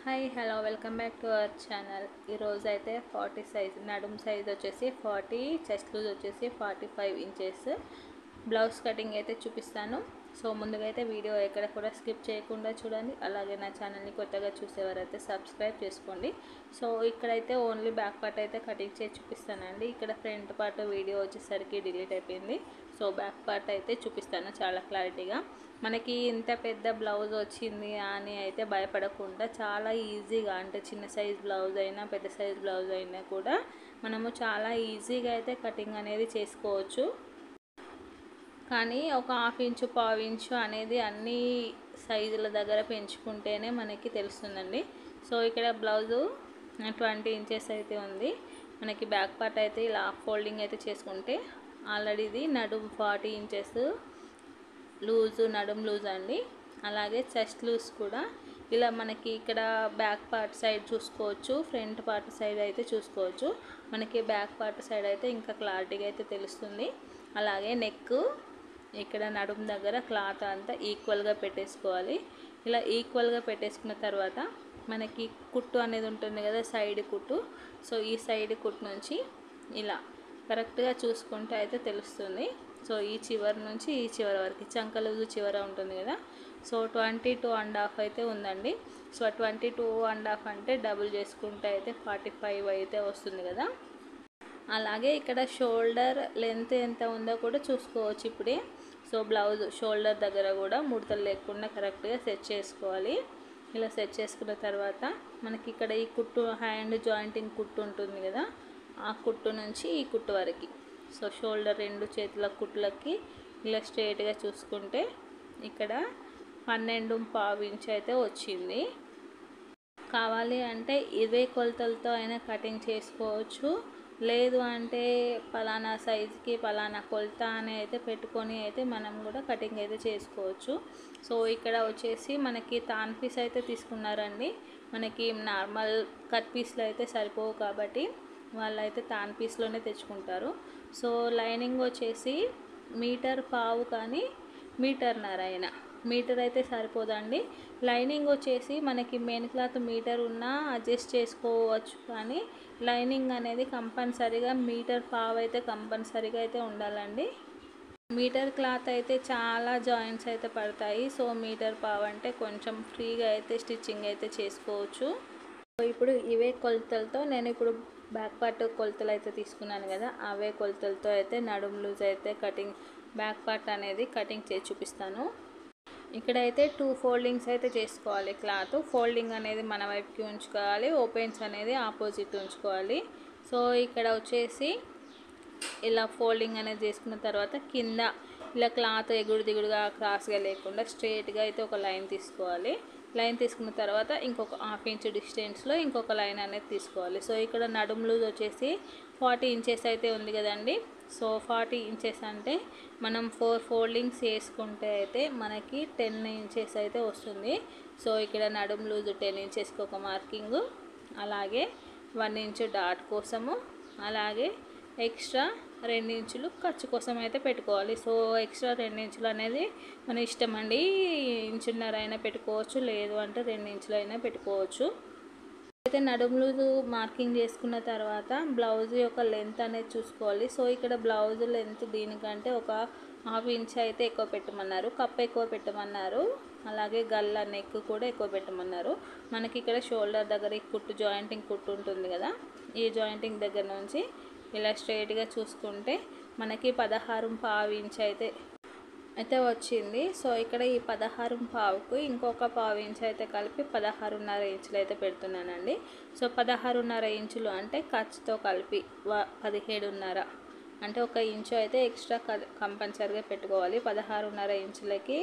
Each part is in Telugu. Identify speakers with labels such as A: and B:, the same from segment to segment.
A: Hi hello welcome back to our channel. ఈరోజు అయితే 40 సైజ్ నడుము సైజ్ వచ్చేసి 40, చెస్ట్ లూజ్ వచ్చేసి 45 ఇంచెస్ బ్లౌజ్ కటింగ్ అయితే చూపిస్తాను. సో ముందుగా అయితే వీడియో ఎక్కడ కూడా స్కిప్ చేయకుండా చూడండి. అలాగే నా ఛానల్ని కొత్తగా చూసేవారైతే సబ్స్క్రైబ్ చేసుకోండి. సో ఇక్కడైతే ఓన్లీ బ్యాక్ పార్ట్ అయితే కటింగ్ చేసి చూపిస్తానండి. ఇక్కడ ఫ్రంట్ పార్ట్ వీడియో వచ్చేసరికి డిలీట్ అయిపోయింది. సో బ్యాక్ పార్ట్ అయితే చూపిస్తాను చాలా క్లారిటీగా. మనకి ఇంత పెద్ద బ్లౌజ్ వచ్చింది అని అయితే భయపడకుండా చాలా ఈజీగా, అంటే చిన్న సైజ్ బ్లౌజ్ అయినా పెద్ద సైజ్ బ్లౌజ్ అయినా కూడా మనము చాలా ఈజీగా అయితే కటింగ్ అనేది చేసుకోవచ్చు. కానీ ఒక హాఫ్ ఇంచు పావు ఇంచు అనేది అన్ని సైజుల దగ్గర పెంచుకుంటేనే మనకి తెలుస్తుందండి. సో ఇక్కడ బ్లౌజు 20 ఇంచెస్ అయితే ఉంది. మనకి బ్యాక్ పార్ట్ అయితే ఇలా ఫోల్డింగ్ అయితే చేసుకుంటే ఆల్రెడీ ఇది నడుము 40 ఇంచెస్ లూజు, నడుము లూజ్ అండి. అలాగే చెస్ట్ లూజ్ కూడా ఇలా మనకి ఇక్కడ బ్యాక్ పార్ట్ సైడ్ చూసుకోవచ్చు, ఫ్రంట్ పార్ట్ సైడ్ అయితే చూసుకోవచ్చు. మనకి బ్యాక్ పార్ట్ సైడ్ అయితే ఇంకా క్లారిటీగా అయితే తెలుస్తుంది. అలాగే నెక్ ఇక్కడ నడుము దగ్గర క్లాత్ అంతా ఈక్వల్గా పెట్టేసుకోవాలి. ఇలా ఈక్వల్గా పెట్టేసుకున్న తర్వాత మనకి కుట్టు అనేది ఉంటుంది కదా, సైడ్ కుట్టు. సో ఈ సైడ్ కుట్టు నుంచి ఇలా కరెక్ట్గా చూసుకుంటే అయితే తెలుస్తుంది. సో ఈ చివరి నుంచి ఈ చివరి వరకు చంక లూజు చివర ఉంటుంది కదా. సో 22.5 అయితే ఉందండి. సో 22.5 అంటే డబుల్ చేసుకుంటే అయితే 45 అయితే వస్తుంది కదా. అలాగే ఇక్కడ షోల్డర్ లెంత్ ఎంత ఉందో కూడా చూసుకోవచ్చు ఇప్పుడే. సో బ్లౌజ్ షోల్డర్ దగ్గర కూడా ముడతలు లేకుండా కరెక్ట్గా సెట్ చేసుకోవాలి. ఇలా సెట్ చేసుకున్న తర్వాత మనకి ఇక్కడ ఈ కుట్టు హ్యాండ్ జాయింటింగ్ కుట్టు ఉంటుంది కదా, ఆ కుట్టు నుంచి ఈ కుట్టు వరకు, సో షోల్డర్ రెండు చేతుల కుట్లకి ఇలా స్ట్రైట్గా చూసుకుంటే ఇక్కడ 12.5 ఇంచ్ అయితే వచ్చింది. కావాలి అంటే ఇవే కొలతలతో అయినా కటింగ్ చేసుకోవచ్చు. లేదు అంటే పలానా సైజుకి పలానా కొలత అని అయితే పెట్టుకొని అయితే మనం కూడా కటింగ్ అయితే చేసుకోవచ్చు. సో ఇక్కడ వచ్చేసి మనకి తాన్ పీస్ అయితే తీసుకున్నారండి. మనకి నార్మల్ కట్ పీస్లో అయితే సరిపోవు కాబట్టి వాళ్ళైతే తాన్ పీస్లోనే తెచ్చుకుంటారు. సో లైనింగ్ వచ్చేసి 1.5 మీటర్ కానీ 1.5 మీటర్ అయినా, మీటర్ అయితే సరిపోదండి. లైనింగ్ వచ్చేసి మనకి మెయిన్ క్లాత్ మీటర్ ఉన్నా అడ్జస్ట్ చేసుకోవచ్చు, కానీ లైనింగ్ అనేది కంపల్సరీగా 1.5 మీటర్ అయితే కంపల్సరీగా అయితే ఉండాలండి. మీటర్ క్లాత్ అయితే చాలా జాయింట్స్ అయితే పడతాయి. సో 1.5 మీటర్ అంటే కొంచెం ఫ్రీగా అయితే స్టిచ్చింగ్ అయితే చేసుకోవచ్చు. సో ఇప్పుడు ఇవే కొలతలతో నేను ఇప్పుడు బ్యాక్ పార్ట్ కొలతలు అయితే తీసుకున్నాను కదా, అవే కొలతలతో అయితే నడుము లూజ్ అయితే కటింగ్ బ్యాక్ పార్ట్ అనేది కటింగ్ చేసి చూపిస్తాను. ఇక్కడైతే 2 ఫోల్డింగ్స్ అయితే చేసుకోవాలి. క్లాత్ ఫోల్డింగ్ అనేది మన వైపుకి ఉంచుకోవాలి, ఓపెన్స్ అనేది ఆపోజిట్ ఉంచుకోవాలి. సో ఇక్కడ వచ్చేసి ఇలా ఫోల్డింగ్ అనేది చేసుకున్న తర్వాత కింద ఇలా క్లాత్ ఎగుడు దిగుడుగా క్రాస్గా లేకుండా స్ట్రైట్గా అయితే ఒక లైన్ తీసుకోవాలి. లైన్ తీసుకున్న తర్వాత ఇంకొక హాఫ్ ఇంచ్ డిస్టెన్స్లో ఇంకొక లైన్ అనేది తీసుకోవాలి. సో ఇక్కడ నడుము లూజ్ వచ్చేసి 40 ఇంచెస్ అయితే ఉంది కదండి. సో 40 ఇంచెస్ అంటే మనం 4 ఫోల్డింగ్స్ వేసుకుంటే అయితే మనకి 10 ఇంచెస్ అయితే వస్తుంది. సో ఇక్కడ నడుము లూజ్ 10 ఇంచెస్కి ఒక మార్కింగు, అలాగే 1 ఇంచు డాట్ కోసము, అలాగే ఎక్స్ట్రా 2 ఇంచులు ఖర్చు కోసం అయితే పెట్టుకోవాలి. సో ఎక్స్ట్రా 2 ఇంచులు అనేది మన ఇష్టం అండి. 1.5 ఇంచున్నర అయినా పెట్టుకోవచ్చు, లేదు అంటే 2 ఇంచులు అయినా పెట్టుకోవచ్చు. అయితే నడుము లూజు మార్కింగ్ చేసుకున్న తర్వాత బ్లౌజ్ యొక్క లెంత్ అనేది చూసుకోవాలి. సో ఇక్కడ బ్లౌజ్ లెంత్ దీనికంటే ఒక హాఫ్ ఇంచ్ అయితే ఎక్కువ పెట్టమన్నారు, కప్ ఎక్కువ పెట్టమన్నారు, అలాగే గల్ల నెక్ కూడా ఎక్కువ పెట్టమన్నారు. మనకి ఇక్కడ షోల్డర్ దగ్గర ఈ కుట్టు జాయింటింగ్ కుట్టు ఉంటుంది కదా, ఈ జాయింటింగ్ దగ్గర నుంచి ఇలా స్ట్రైట్గా చూసుకుంటే మనకి 16.5 ఇంచ్ అయితే వచ్చింది. సో ఇక్కడ ఈ 16.5కు ఇంకొక పావు ఇంచ్ అయితే కలిపి 16.5 ఇంచులు అయితే పెడుతున్నానండి. సో 16.5 ఇంచులు అంటే ఖర్చుతో కలిపి 17.5 అంటే 1 ఇంచు అయితే ఎక్స్ట్రా కంపల్సరీగా పెట్టుకోవాలి. 16.5 ఇంచులకి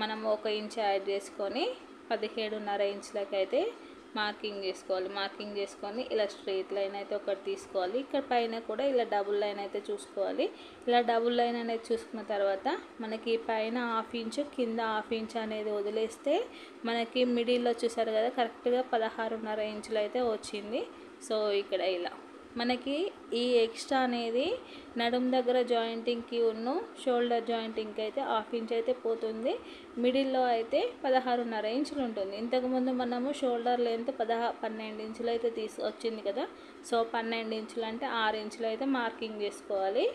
A: మనం 1 ఇంచ్ యాడ్ చేసుకొని 17.5 ఇంచులకి అయితే మార్కింగ్ చేసుకోవాలి. మార్కింగ్ చేసుకొని ఇలా స్ట్రైట్ లైన్ అయితే ఒకటి తీసుకోవాలి. ఇక్కడ పైన కూడా ఇలా డబుల్ లైన్ అయితే చూసుకోవాలి. ఇలా డబుల్ లైన్ అనేది చూసుకున్న తర్వాత మనకి పైన హాఫ్ ఇంచు కింద హాఫ్ ఇంచ్ అనేది వదిలేస్తే మనకి మిడిల్లో చూసారు కదా కరెక్ట్గా 16.5 ఇంచులు అయితే వచ్చింది. సో ఇక్కడ ఇలా మనకి ఈ ఎక్స్ట్రా అనేది నడుం దగ్గర జాయింటింగ్కి షోల్డర్ జాయింటింగ్కి అయితే 1/2 ఇంచ్ అయితే పోతుంది. మిడిల్లో అయితే 16.5 ఇంచులు ఉంటుంది. ఇంతకుముందు మనము షోల్డర్ లెంత్ 12 ఇంచులు అయితే వచ్చింది కదా. సో 12 ఇంచులు అంటే 6 ఇంచులు అయితే మార్కింగ్ చేసుకోవాలి.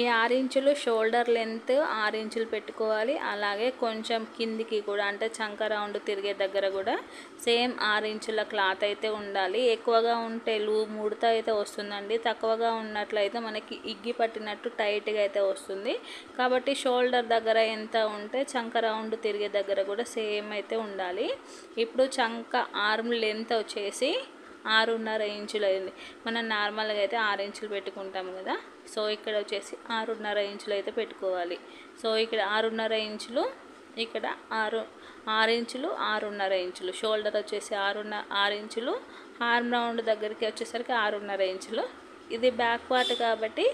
A: ఈ 6 ఇంచులు షోల్డర్ లెంత్ 6 ఇంచులు పెట్టుకోవాలి. అలాగే కొంచెం కిందికి కూడా అంటే చంక రౌండ్ తిరిగే దగ్గర కూడా సేమ్ 6 ఇంచుల క్లాత్ అయితే ఉండాలి. ఎక్కువగా ఉంటే ముడత అయితే వస్తుందండి. తక్కువగా ఉన్నట్లయితే మనకి ఇగ్గి పట్టినట్టు టైట్గా అయితే వస్తుంది. కాబట్టి షోల్డర్ దగ్గర ఎంత ఉంటే చంక రౌండ్ తిరిగే దగ్గర కూడా సేమ్ అయితే ఉండాలి. ఇప్పుడు చంక ఆర్మ్ లెంత్ వచ్చేసి 6.5 ఇంచులు అయింది. మనం నార్మల్గా అయితే 6 ఇంచులు పెట్టుకుంటాం కదా. సో ఇక్కడ వచ్చేసి 6.5 ఇంచులు అయితే పెట్టుకోవాలి. సో ఇక్కడ 6.5 ఇంచులు, ఇక్కడ 6 ఇంచులు, 6.5 ఇంచులు. షోల్డర్ వచ్చేసి 6 ఇంచులు, ఆర్మ్ రౌండ్ దగ్గరికి వచ్చేసరికి 6.5 ఇంచులు. ఇది బ్యాక్ పార్ట్ కాబట్టి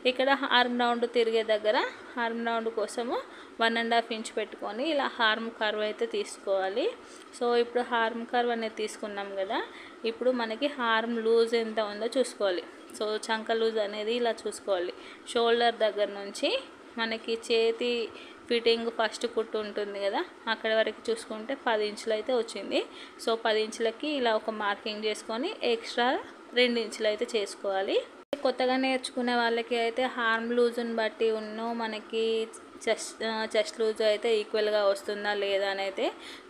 A: ఇక్కడ ఆర్మ్ రౌండ్ తిరిగే దగ్గర ఆర్మ్ రౌండ్ కోసము 1.5 ఇంచ్ పెట్టుకొని ఇలా హార్మ్ కర్వ్ అయితే తీసుకోవాలి. సో ఇప్పుడు హార్మ్ కర్వ్ అనేది తీసుకున్నాం కదా. ఇప్పుడు మనకి హార్మ్ లూజ్ ఎంత ఉందో చూసుకోవాలి. సో చంక లూజ్ అనేది ఇలా చూసుకోవాలి. షోల్డర్ దగ్గర నుంచి మనకి చేతి ఫిట్టింగ్ ఫస్ట్ కుట్టు ఉంటుంది కదా, అక్కడ వరకు చూసుకుంటే 10 ఇంచులు అయితే వచ్చింది. సో 10 ఇంచులకి ఇలా ఒక మార్కింగ్ చేసుకొని ఎక్స్ట్రా 2 ఇంచులు అయితే చేసుకోవాలి. కొత్తగా నేర్చుకునే వాళ్ళకి అయితే హార్మ్ లూజ్ని బట్టి మనకి చెస్ట్ లూజ్ అయితే ఈక్వల్గా వస్తుందా లేదా అని అయితే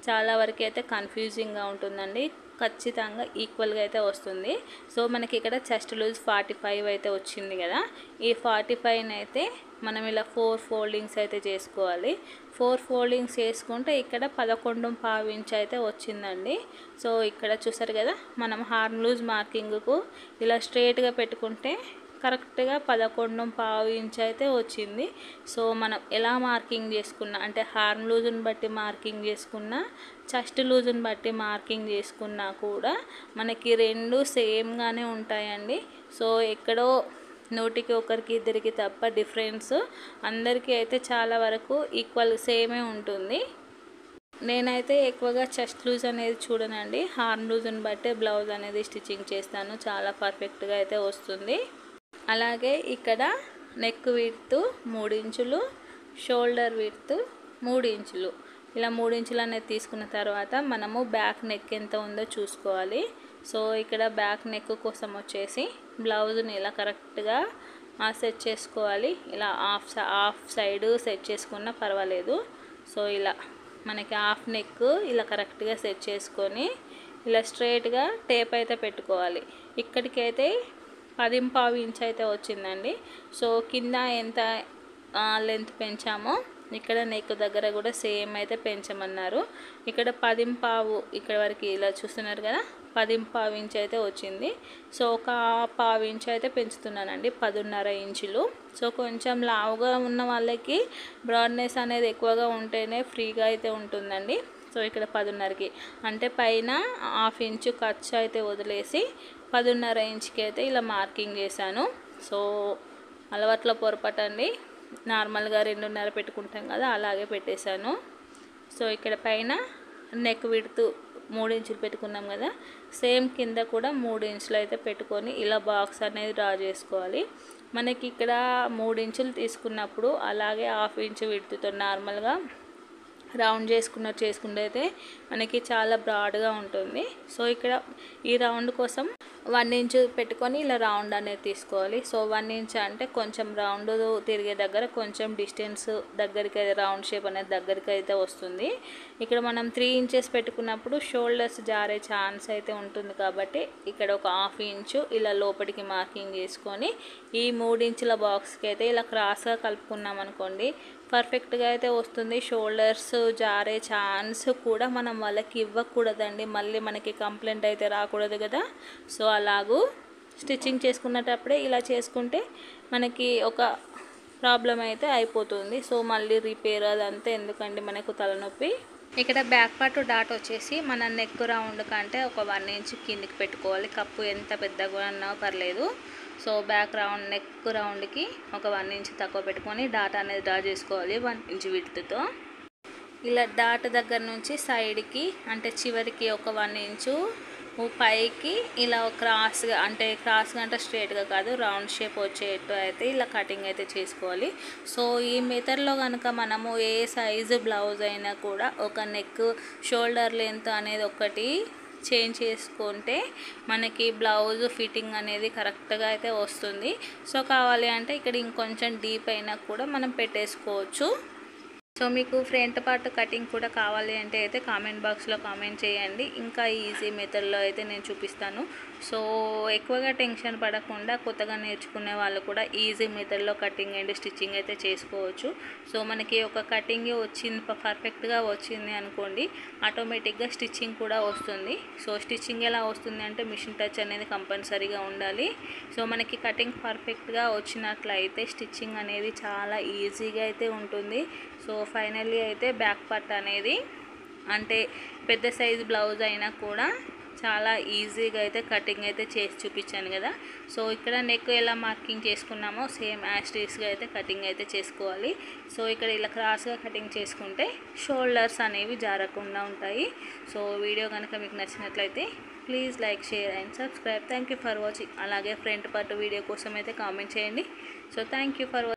A: చాలా వరకు అయితే కన్ఫ్యూజింగ్గా ఉంటుందండి. ఖచ్చితంగా ఈక్వల్గా అయితే వస్తుంది. సో మనకి ఇక్కడ చెస్ట్ లూజ్ 45 అయితే వచ్చింది కదా. ఈ 45ని అయితే మనం ఇలా 4 ఫోల్డింగ్స్ అయితే చేసుకోవాలి. 4 ఫోల్డింగ్స్ చేసుకుంటే ఇక్కడ 11.5 ఇంచ్ అయితే వచ్చిందండి. సో ఇక్కడ చూసారు కదా, మనం హార్మ్ లూజ్ మార్కింగ్కు ఇలా స్ట్రేట్గా పెట్టుకుంటే కరెక్ట్గా 11.5 ఇంచ్ అయితే వచ్చింది. సో మనం ఎలా మార్కింగ్ చేసుకున్నా అంటే హార్మ్ లూజ్ని బట్టి మార్కింగ్ చేసుకున్నా, చెస్ట్ లూజ్ని బట్టి మార్కింగ్ చేసుకున్నా కూడా మనకి రెండు సేమ్గానే ఉంటాయండి. సో ఎక్కడో నోటికి ఒకరికి ఇద్దరికి తప్ప డిఫరెన్స్ అందరికీ అయితే చాలా వరకు ఈక్వల్ సేమే ఉంటుంది. నేనైతే ఎక్కువగా చెస్ట్ లూజ్ అనేది చూడనండి, హార్మ్ లూజ్ని బట్టే బ్లౌజ్ అనేది స్టిచ్చింగ్ చేస్తాను. చాలా పర్ఫెక్ట్గా అయితే వస్తుంది. అలాగే ఇక్కడ నెక్ విడ్త్ 3 ఇంచులు, షోల్డర్ విడ్త్ 3 ఇంచులు. ఇలా 3 ఇంచులు అనేది తీసుకున్న తర్వాత మనము బ్యాక్ నెక్ ఎంత ఉందో చూసుకోవాలి. సో ఇక్కడ బ్యాక్ నెక్ కోసం వచ్చేసి బ్లౌజ్ని ఇలా కరెక్ట్గా సెట్ చేసుకోవాలి. ఇలా హాఫ్ సైడ్ సెట్ చేసుకున్నా పర్వాలేదు. సో ఇలా మనకి హాఫ్ నెక్ ఇలా కరెక్ట్గా సెట్ చేసుకొని ఇలా స్ట్రైట్గా టేప్ అయితే పెట్టుకోవాలి. ఇక్కడికైతే 10.5 ఇంచ్ అయితే వచ్చిందండి. సో కింద ఎంత లెంత్ పెంచామో ఇక్కడ నెక్ దగ్గర కూడా సేమ్ అయితే పెంచమన్నారు. ఇక్కడ 10.5 ఇక్కడ వరకు ఇలా చూస్తున్నారు కదా, 10.5 ఇంచ్ అయితే వచ్చింది. సో ఒక 1/2 ఇంచ్ అయితే పెంచుతున్నానండి, 10.5 ఇంచులు. సో కొంచెం లావుగా ఉన్న వాళ్ళకి బ్రాడ్నెస్ అనేది ఎక్కువగా ఉంటేనే ఫ్రీగా అయితే ఉంటుందండి. సో ఇక్కడ 10.5కి అంటే పైన 1/2 ఇంచు ఖర్చు అయితే వదిలేసి 10.5 ఇంచుకి అయితే ఇలా మార్కింగ్ చేశాను. సో అలవాట్లో పొరపాటండి, నార్మల్గా 2.5 పెట్టుకుంటాం కదా అలాగే పెట్టేశాను. సో ఇక్కడ పైన నెక్ విడ్త్ 3 ఇంచులు పెట్టుకున్నాం కదా, సేమ్ కింద కూడా 3 ఇంచులు అయితే పెట్టుకొని ఇలా బాక్స్ అనేది డ్రా చేసుకోవాలి. మనకి ఇక్కడ 3 ఇంచులు తీసుకున్నప్పుడు అలాగే 1/2 ఇంచు విడ్త్తో నార్మల్గా రౌండ్ చేసుకుంటే అయితే మనకి చాలా బ్రాడ్గా ఉంటుంది. సో ఇక్కడ ఈ రౌండ్ కోసం 1 ఇంచ్ పెట్టుకొని ఇలా రౌండ్ అనేది తీసుకోవాలి. సో 1 ఇంచ్ అంటే కొంచెం రౌండ్ తిరిగే దగ్గర కొంచెం డిస్టెన్స్ దగ్గరికి రౌండ్ షేప్ అనేది దగ్గరికి అయితే వస్తుంది. ఇక్కడ మనం 3 ఇంచెస్ పెట్టుకున్నప్పుడు షోల్డర్స్ జారే ఛాన్స్ అయితే ఉంటుంది కాబట్టి ఇక్కడ ఒక 1/2 ఇంచు ఇలా లోపలికి మార్కింగ్ చేసుకొని ఈ 3 ఇంచుల బాక్స్కి అయితే ఇలా క్రాస్గా కలుపుకున్నాం అనుకోండి పర్ఫెక్ట్గా అయితే వస్తుంది. షోల్డర్స్ జారే ఛాన్స్ కూడా మనం వాళ్ళకి ఇవ్వకూడదండి, మళ్ళీ మనకి కంప్లైంట్ అయితే రాకూడదు కదా. సో అలాగూ స్టిచ్చింగ్ చేసుకునేటప్పుడే ఇలా చేసుకుంటే మనకి ఒక ప్రాబ్లం అయితే అయిపోతుంది. సో మళ్ళీ రిపేర్ అదంతా ఎందుకండి మనకు తలనొప్పి. ఇక్కడ బ్యాక్ పార్ట్ డాట్ వచ్చేసి మన నెక్ రౌండ్ కంటే ఒక 1 ఇంచ్ కిందికి పెట్టుకోవాలి. కప్పు ఎంత పెద్దగా ఉన్నా పర్లేదు. సో బ్యాక్ రౌండ్ నెక్ రౌండ్కి ఒక 1 ఇంచ్ తక్కువ పెట్టుకొని డాట్ అనేది డ్రా చేసుకోవాలి 1 ఇంచ్ విడ్త్తో. ఇలా డాట్ దగ్గర నుంచి సైడ్కి అంటే చివరికి ఒక 1 ఇంచు పైకి ఇలా క్రాస్గా అంటే స్ట్రైట్గా కాదు, రౌండ్ షేప్ వచ్చేట్టు అయితే ఇలా కటింగ్ అయితే చేసుకోవాలి. సో ఈ మెథడ్లో కనుక మనము ఏ సైజు బ్లౌజ్ అయినా కూడా ఒక నెక్ షోల్డర్ లెంత్ అనేది ఒకటి చేంజ్ చేసుకుంటే మనకి బ్లౌజ్ ఫిట్టింగ్ అనేది కరెక్ట్గా అయితే వస్తుంది. సో కావాలి అంటే ఇక్కడ ఇంకొంచెం డీప్ అయినా కూడా మనం పెట్టేసుకోవచ్చు. సో మీకు ఫ్రంట్ పార్ట్ కటింగ్ కూడా కావాలి అంటే అయితే కామెంట్ బాక్స్లో కామెంట్ చేయండి. ఇంకా ఈజీ మెథడ్లో అయితే నేను చూపిస్తాను. సో ఎక్కువగా టెన్షన్ పడకుండా కొత్తగా నేర్చుకునే వాళ్ళు కూడా ఈజీ మెథడ్లో కటింగ్ అండ్ స్టిచ్చింగ్ అయితే చేసుకోవచ్చు. సో మనకి ఒక కటింగ్ వచ్చింది, పర్ఫెక్ట్గా వచ్చింది అనుకోండి, ఆటోమేటిక్గా స్టిచ్చింగ్ కూడా వస్తుంది. సో స్టిచ్చింగ్ ఎలా వస్తుంది అంటే మిషన్ టచ్ అనేది కంపల్సరీగా ఉండాలి. సో మనకి కటింగ్ పర్ఫెక్ట్గా వచ్చినట్లయితే స్టిచ్చింగ్ అనేది చాలా ఈజీగా అయితే ఉంటుంది. సో ఫైనల్లీ అయితే బ్యాక్ పార్ట్ అనేది అంటే పెద్ద సైజు బ్లౌజ్ అయినా కూడా చాలా ఈజీగా అయితే కటింగ్ అయితే చేసి చూపించాను కదా. సో ఇక్కడ నెక్ ఎలా మార్కింగ్ చేసుకున్నామో సేమ్ యాస్టీస్గా అయితే కటింగ్ అయితే చేసుకోవాలి. సో ఇక్కడ ఇలా క్రాస్గా కటింగ్ చేసుకుంటే షోల్డర్స్ అనేవి జారకుండా ఉంటాయి. సో వీడియో కనుక మీకు నచ్చినట్లయితే please like, share and subscribe. Thank you for watching. అలాగే ఫ్రంట్ పార్ట్ వీడియో కోసం అయితే కామెంట్ చేయండి. So thank you for watching.